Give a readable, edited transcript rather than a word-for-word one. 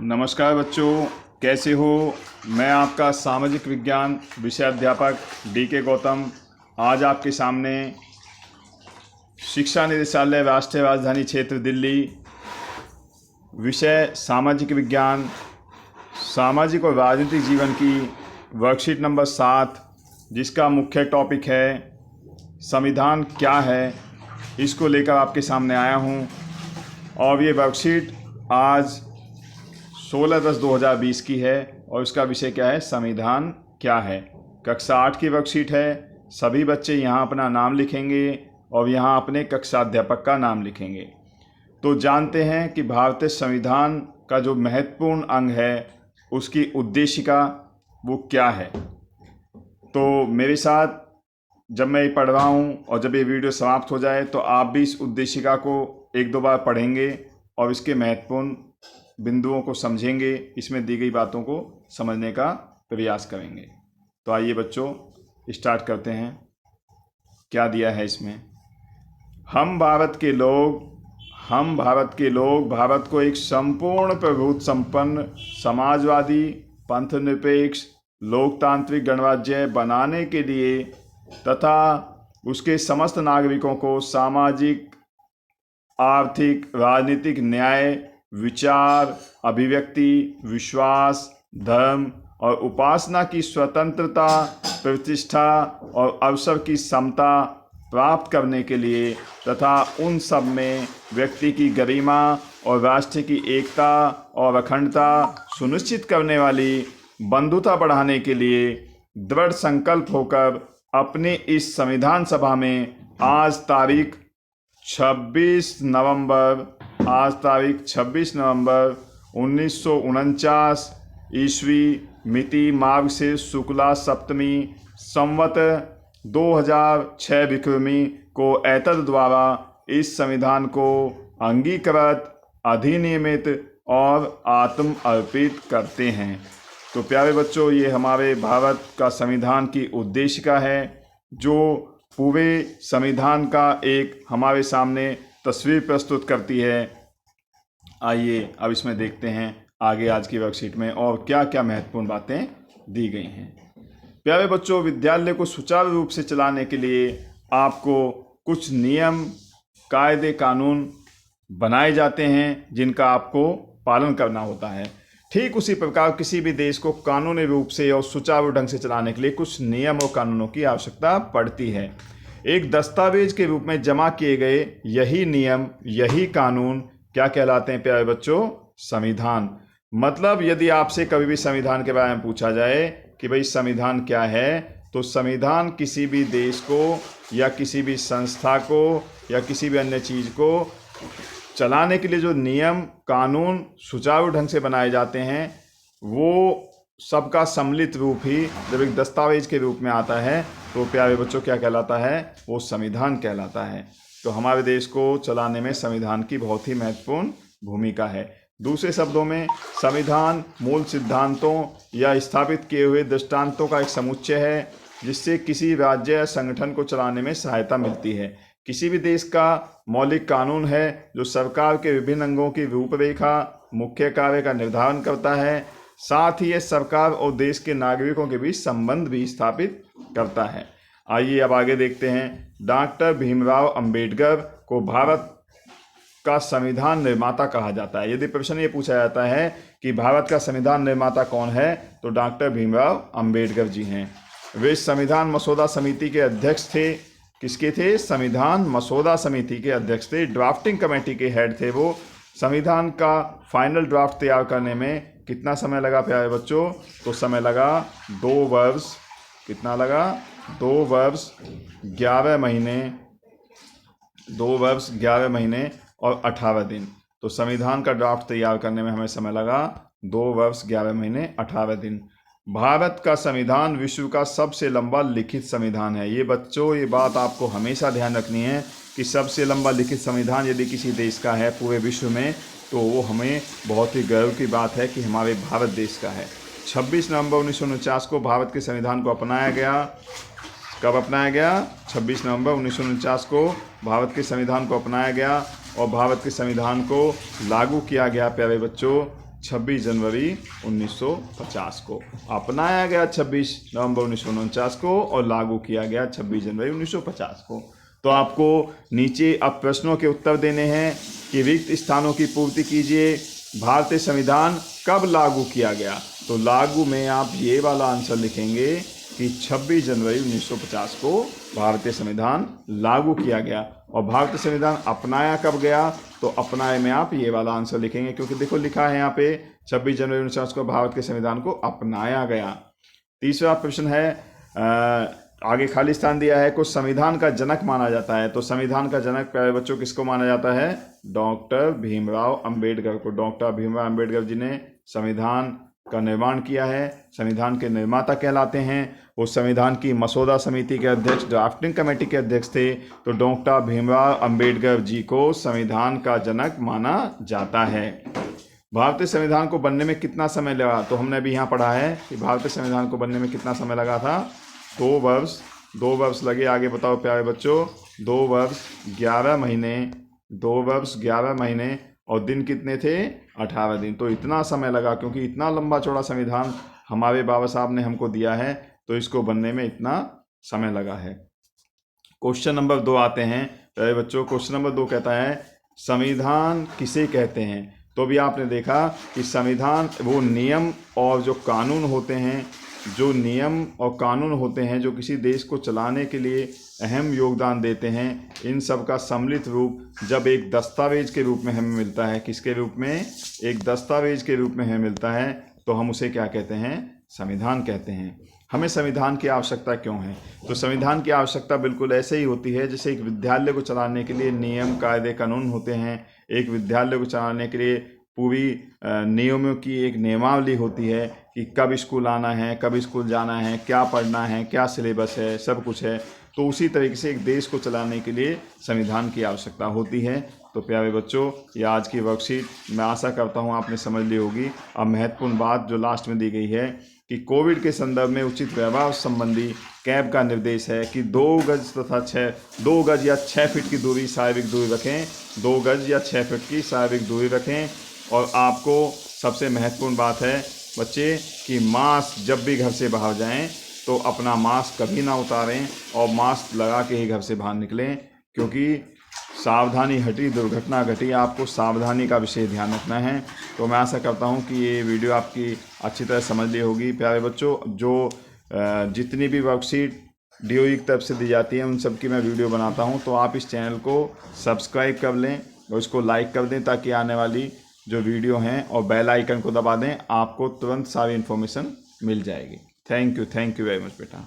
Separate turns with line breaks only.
नमस्कार बच्चों, कैसे हो। मैं आपका सामाजिक विज्ञान विषय अध्यापक DK गौतम आज आपके सामने शिक्षा निदेशालय राष्ट्रीय राजधानी क्षेत्र दिल्ली विषय सामाजिक विज्ञान सामाजिक और राजनीतिक जीवन की वर्कशीट नंबर 7 जिसका मुख्य टॉपिक है संविधान क्या है, इसको लेकर आपके सामने आया हूँ। और ये वर्कशीट आज 16/10/2020 की है और इसका विषय क्या है, संविधान क्या है। कक्षा 8 की वर्कशीट है। सभी बच्चे यहाँ अपना नाम लिखेंगे और यहाँ अपने कक्षाध्यापक का नाम लिखेंगे। तो जानते हैं कि भारतीय संविधान का जो महत्वपूर्ण अंग है उसकी उद्देशिका वो क्या है। तो मेरे साथ जब मैं ये पढ़ रहा हूँ और जब ये वीडियो समाप्त हो जाए तो आप भी इस उद्देशिका को 1-2 बार पढ़ेंगे और इसके महत्वपूर्ण बिंदुओं को समझेंगे, इसमें दी गई बातों को समझने का प्रयास करेंगे। तो आइए बच्चों स्टार्ट करते हैं। क्या दिया है इसमें, हम भारत के लोग भारत को एक संपूर्ण प्रभुत्व संपन्न समाजवादी पंथनिरपेक्ष लोकतांत्रिक गणराज्य बनाने के लिए तथा उसके समस्त नागरिकों को सामाजिक आर्थिक राजनीतिक न्याय विचार अभिव्यक्ति विश्वास धर्म और उपासना की स्वतंत्रता प्रतिष्ठा और अवसर की समता प्राप्त करने के लिए तथा उन सब में व्यक्ति की गरिमा और राष्ट्र की एकता और अखंडता सुनिश्चित करने वाली बंधुता बढ़ाने के लिए दृढ़ संकल्प होकर अपने इस संविधान सभा में आज तारीख 26 नवंबर 1949 ईस्वी मिति माघ से शुक्ला सप्तमी संवत 2006 विक्रमी को एतद द्वारा इस संविधान को अंगीकृत अधिनियमित और आत्म अर्पित करते हैं। तो प्यारे बच्चों, ये हमारे भारत का संविधान की उद्देशिका है जो पूरे संविधान का एक हमारे सामने तस्वीर प्रस्तुत करती है। आइए अब इसमें देखते हैं आगे आज की वर्कशीट में और क्या क्या महत्वपूर्ण बातें दी गई हैं। प्यारे बच्चों, विद्यालय को सुचारू रूप से चलाने के लिए आपको कुछ नियम कायदे कानून बनाए जाते हैं जिनका आपको पालन करना होता है। ठीक उसी प्रकार किसी भी देश को कानूनी रूप से और सुचारू ढंग से चलाने के लिए कुछ नियम और कानूनों की आवश्यकता पड़ती है। एक दस्तावेज के रूप में जमा किए गए यही नियम यही कानून क्या कहलाते हैं प्यारे बच्चों, संविधान। मतलब यदि आपसे कभी भी संविधान के बारे में पूछा जाए कि भाई संविधान क्या है, तो संविधान किसी भी देश को या किसी भी संस्था को या किसी भी अन्य चीज़ को चलाने के लिए जो नियम कानून सुचारू ढंग से बनाए जाते हैं वो सबका सम्मिलित रूप ही जब एक दस्तावेज के रूप में आता है तो प्यारे बच्चों क्या कहलाता है, वो संविधान कहलाता है। तो हमारे देश को चलाने में संविधान की बहुत ही महत्वपूर्ण भूमिका है। दूसरे शब्दों में संविधान मूल सिद्धांतों या स्थापित किए हुए दृष्टांतों का एक समुच्चय है जिससे किसी राज्य या संगठन को चलाने में सहायता मिलती है। किसी भी देश का मौलिक कानून है जो सरकार के विभिन्न अंगों की रूपरेखा मुख्य कार्य का निर्धारण करता है, साथ ही यह सरकार और देश के नागरिकों के बीच संबंध भी स्थापित करता है। आइए अब आगे देखते हैं। डॉक्टर भीमराव अंबेडकर को भारत का संविधान निर्माता कहा जाता है। यदि प्रश्न ये पूछा जाता है कि भारत का संविधान निर्माता कौन है, तो डॉक्टर भीमराव अंबेडकर जी हैं। वे संविधान मसौदा समिति के अध्यक्ष थे। किसके थे? संविधान मसौदा समिति के अध्यक्ष थे। ड्राफ्टिंग कमेटी के हेड थे वो। संविधान का फाइनल ड्राफ्ट तैयार करने में कितना समय लगा प्यारे बच्चों? तो समय लगा 2 वर्ष। कितना लगा? 2 वर्ष 11 महीने 2 वर्ष 11 महीने और 18 दिन। तो संविधान का ड्राफ्ट तैयार करने में हमें समय लगा 2 वर्ष 11 महीने 18 दिन। भारत का संविधान विश्व का सबसे लंबा लिखित संविधान है। ये बच्चों, ये बात आपको हमेशा ध्यान रखनी है कि सबसे लंबा लिखित संविधान यदि किसी देश का है पूरे विश्व में तो वो हमें बहुत ही गर्व की बात है कि हमारे भारत देश का है। 26 नवंबर 1949 को भारत के संविधान को अपनाया गया। कब अपनाया गया? 26 नवंबर 1949 को भारत के संविधान को अपनाया गया और भारत के संविधान को लागू किया गया प्यारे बच्चों 26 जनवरी 1950 को। अपनाया गया 26 नवंबर 1949 को और लागू किया गया 26 जनवरी 1950 को। तो आपको नीचे अब प्रश्नों के उत्तर देने हैं कि रिक्त स्थानों की पूर्ति कीजिए। भारतीय संविधान कब लागू किया गया? तो लागू में आप ये वाला आंसर लिखेंगे कि 26 जनवरी 1950 को भारतीय संविधान लागू किया गया। और भारतीय संविधान अपनाया कब गया? तो अपनाए में आप ये वाला आंसर लिखेंगे, क्योंकि देखो लिखा है यहाँ पे 26 जनवरी 1950 को भारत के संविधान को अपनाया गया। तीसरा प्रश्न है, आगे खाली स्थान दिया है, को संविधान का जनक माना जाता है। तो संविधान का जनक प्यारे बच्चों किसको माना जाता है? डॉक्टर भीमराव अंबेडकर को। डॉक्टर भीमराव अंबेडकर जी ने संविधान का निर्माण किया है, संविधान के निर्माता कहलाते हैं। वो संविधान की मसौदा समिति के अध्यक्ष, ड्राफ्टिंग कमेटी के अध्यक्ष थे। तो डॉक्टर भीमराव अंबेडकर जी को संविधान का जनक माना जाता है। भारतीय संविधान को बनने में कितना समय लगा? तो हमने अभी यहाँ पढ़ा है कि भारतीय संविधान को बनने में कितना समय लगा था? 2 वर्ष लगे। आगे बताओ प्यारे बच्चों। 2 वर्ष 11 महीने, 2 वर्ष 11 महीने और दिन कितने थे? 18 दिन। तो इतना समय लगा, क्योंकि इतना लंबा चौड़ा संविधान हमारे बाबा साहब ने हमको दिया है, तो इसको बनने में इतना समय लगा है। क्वेश्चन नंबर 2 आते हैं प्यारे बच्चों। क्वेश्चन नंबर 2 कहता है, संविधान किसे कहते हैं? तो भी आपने देखा कि संविधान वो नियम और जो कानून होते हैं, जो नियम और कानून होते हैं जो किसी देश को चलाने के लिए अहम योगदान देते हैं, इन सब का सम्मिलित रूप जब एक दस्तावेज के रूप में हमें मिलता है, किसके रूप में? एक दस्तावेज के रूप में हमें मिलता है, तो हम उसे क्या कहते हैं? संविधान कहते हैं। हमें संविधान की आवश्यकता क्यों है? तो संविधान की आवश्यकता बिल्कुल ऐसे ही होती है जैसे एक विद्यालय को चलाने के लिए नियम, कायदे, कानून होते हैं। एक विद्यालय को चलाने के लिए पूरी नियमों की एक नियमावली होती है कि कब स्कूल आना है, कब स्कूल जाना है, क्या पढ़ना है, क्या सिलेबस है, सब कुछ है। तो उसी तरीके से एक देश को चलाने के लिए संविधान की आवश्यकता होती है। तो प्यारे बच्चों, ये आज की वर्कशीट मैं आशा करता हूँ आपने समझ ली होगी। अब महत्वपूर्ण बात जो लास्ट में दी गई है कि कोविड के संदर्भ में उचित व्यवहार संबंधी कैब का निर्देश है कि 2 गज तथा 2 गज या 6 फीट की दूरी, शारीरिक दूरी रखें। 2 गज या 6 फीट की शारीरिक दूरी रखें। और आपको सबसे महत्वपूर्ण बात है बच्चे कि मास्क, जब भी घर से बाहर जाएं तो अपना मास्क कभी ना उतारें और मास्क लगा के ही घर से बाहर निकलें, क्योंकि सावधानी हटी दुर्घटना घटी। आपको सावधानी का विशेष ध्यान रखना है। तो मैं आशा करता हूं कि ये वीडियो आपकी अच्छी तरह समझ ली होगी। प्यारे बच्चों, जो जितनी भी वर्कशीट DOE की तरफ से दी जाती है उन सब की मैं वीडियो बनाता हूं, तो आप इस चैनल को सब्सक्राइब कर लें और इसको लाइक कर दें, ताकि आने वाली जो वीडियो हैं और बेल आइकन को दबा दें, आपको तुरंत सारी इन्फॉर्मेशन मिल जाएगी। थैंक यू वेरी मच बेटा।